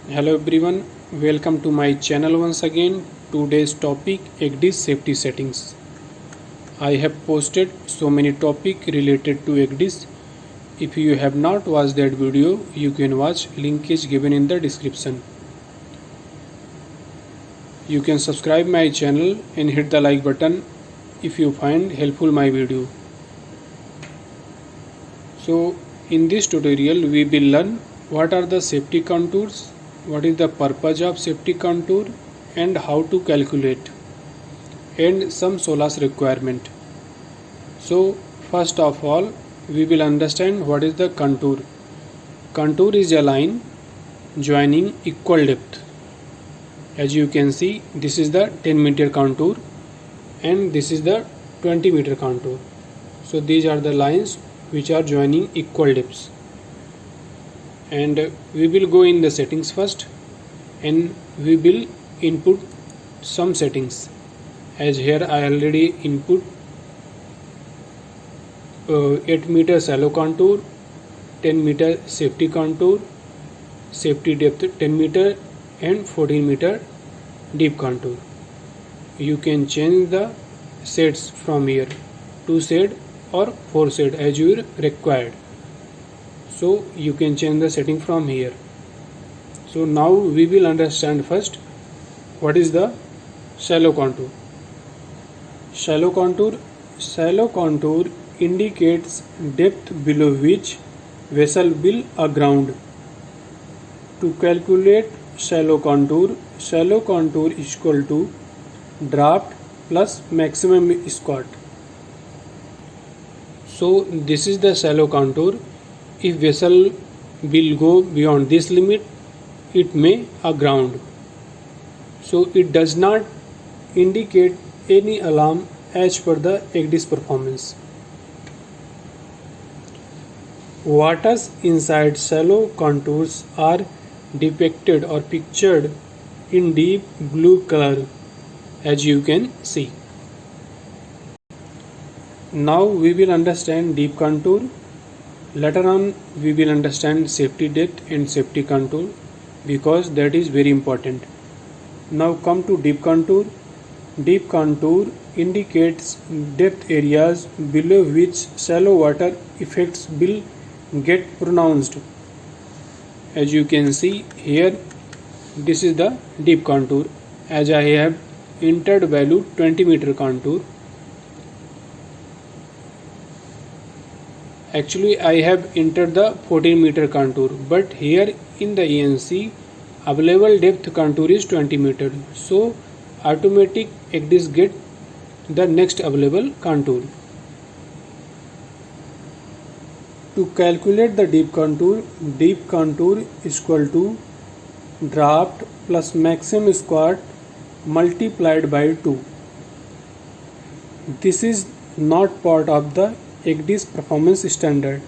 Hello everyone, welcome to my channel once again. Today's topic ECDIS safety settings. I have posted so many topics related to ECDIS. If you have not watched that video, you can watch, link is given in the description. You can subscribe my channel and hit the like button if you find helpful my video. So in this tutorial we will learn what are the safety contours, what is the purpose of safety contour and how to calculate, and some SOLAS requirement. So first of all we will understand what is the contour. Contour is a line joining equal depth. As you can see, this is the 10 meter contour and this is the 20 meter contour. So these are the lines which are joining equal depths. And we will go in the settings first and we will input some settings. As here I already input 8 meter shallow contour, 10 meter safety contour, safety depth 10 meter and 14 meter deep contour. You can change the shades from here, 2 shade or 4 shade as you required. So you can change the setting from here. So now we will understand first what is the shallow contour. Shallow contour indicates depth below which vessel will aground. To calculate shallow contour is equal to draft plus maximum squat. So this is the shallow contour. If vessel will go beyond this limit, it may aground. So it does not indicate any alarm as per the ECDIS performance. Waters inside shallow contours are depicted or pictured in deep blue color, as you can see. Now we will understand deep contour. Later on we will understand safety depth and safety contour because that is very important. Now come to deep contour. Deep contour indicates depth areas below which shallow water effects will get pronounced. As you can see here, this is the deep contour. As I have entered value 20 meter contour. Actually I have entered the 14 meter contour, but here in the ENC available depth contour is 20 meter. So automatic ECDIS get the next available contour. To calculate the deep contour is equal to draft plus maximum squat multiplied by 2. This is not part of the ECDIS performance standard.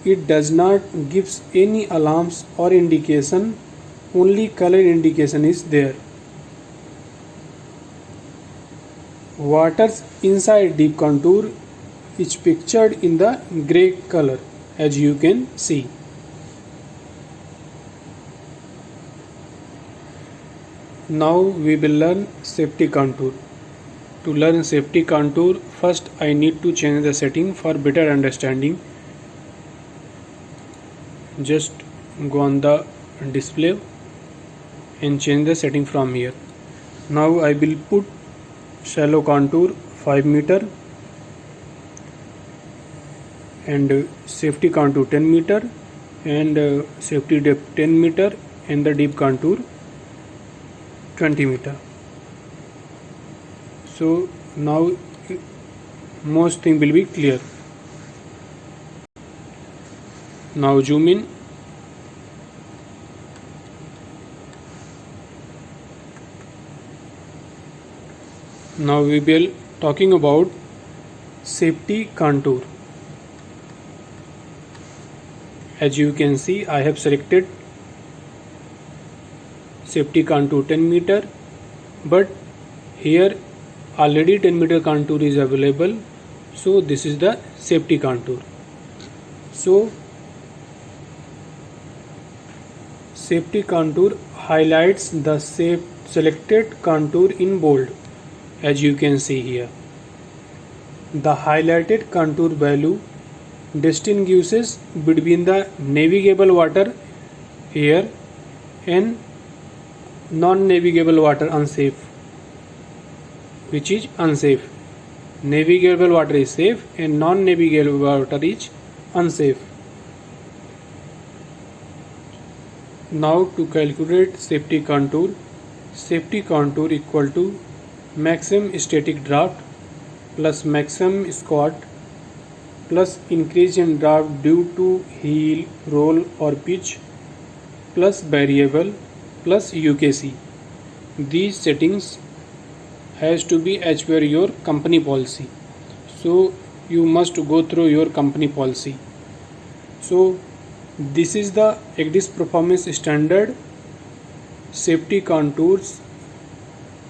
It does not gives any alarms or indication, only color indication is there. Waters inside deep contour is pictured in the gray color, as you can see. Now we will learn safety contour. To learn safety contour, first I need to change the setting for better understanding. Just go on the display and change the setting from here. Now I will put shallow contour 5 meter and safety contour 10 meter and safety depth 10 meter and the deep contour 20 meter. So now most thing will be clear. Now zoom in. Now we will talking about safety contour. As you can see, I have selected safety contour 10 meter, but here already 10 meter contour is available, so this is the safety contour. So Safety contour highlights the selected contour in bold, as you can see here. The highlighted contour value distinguishes between the navigable water here and non-navigable water unsafe, which is unsafe. Navigable water is safe and non-navigable water is unsafe. Now to calculate safety contour equal to maximum static draft plus maximum squat plus increase in draft due to heel, roll or pitch plus variable plus UKC. These settings has to be as per your company policy. So you must go through your company policy. So this is the ECDIS performance standard safety contours.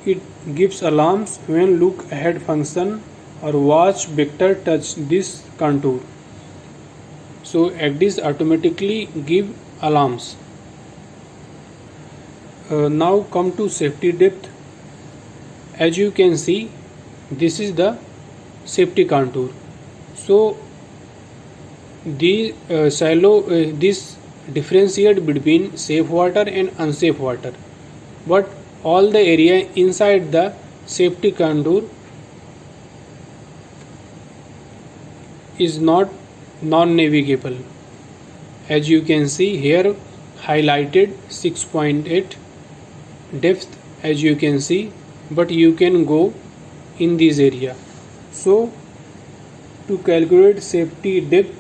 It gives alarms when look ahead function or watch vector touch this contour. So ECDIS automatically give alarms. Now come to safety depth. As you can see, this is the safety contour. So this differentiate between safe water and unsafe water, but all the area inside the safety contour is not non-navigable. As you can see here, highlighted 6.8 depth, as you can see, but you can go in this area. So to calculate safety depth,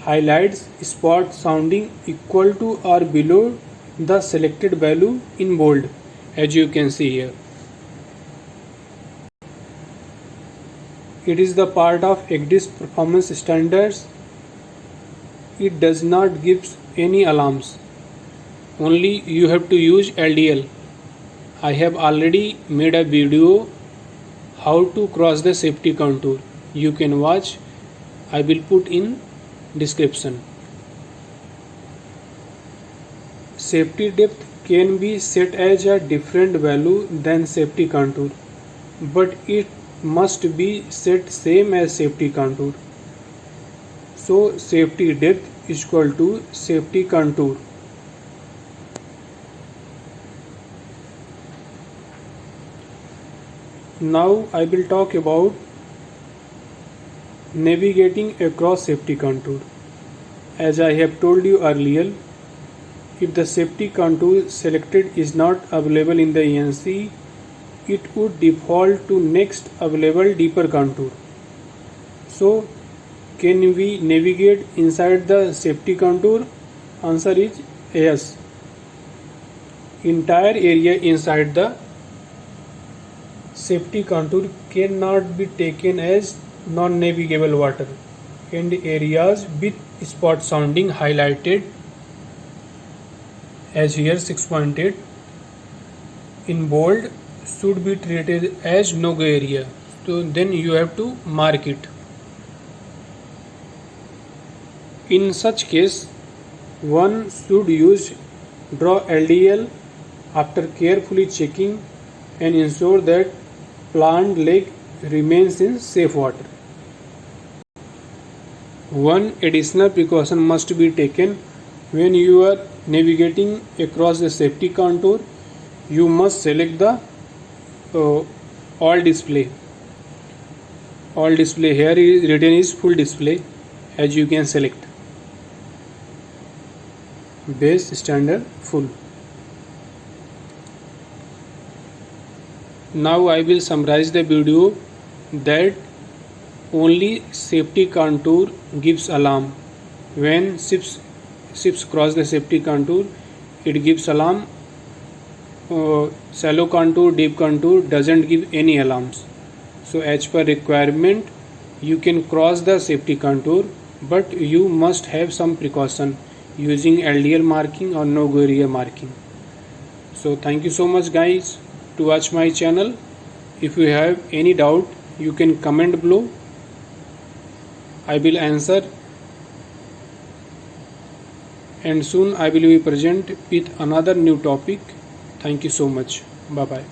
highlights spot sounding equal to or below the selected value in bold, as you can see here. It is the part of ECDIS performance standards. It does not give any alarms. Only you have to use LDL. I have already made a video how to cross the safety contour. You can watch. I will put in description. Safety depth can be set as a different value than safety contour, but it must be set same as safety contour. So safety depth is equal to safety contour. Now I will talk about navigating across safety contour. As I have told you earlier, if the safety contour selected is not available in the ENC, it would default to next available deeper contour. So can we navigate inside the safety contour? Answer is yes. Entire area inside the safety contour cannot be taken as non-navigable water, and areas with spot sounding highlighted as here 6.8 in bold should be treated as no-go area. So then you have to mark it. In such case, one should use draw LDL after carefully checking and ensure that plant leg remains in safe water. One additional precaution must be taken when you are navigating across the safety contour. You must select the all display. All display here is written is full display, as you can select. Base standard full. Now I will summarize the video that only safety contour gives alarm. When ships cross the safety contour, it gives alarm. Shallow contour, deep contour doesn't give any alarms. So as per requirement, you can cross the safety contour, but you must have some precaution using LDL marking or no-go area marking. So thank you so much guys to watch my channel. If you have any doubt, you can comment below. I will answer. and soon I will be present with another new topic. Thank you so much. Bye bye.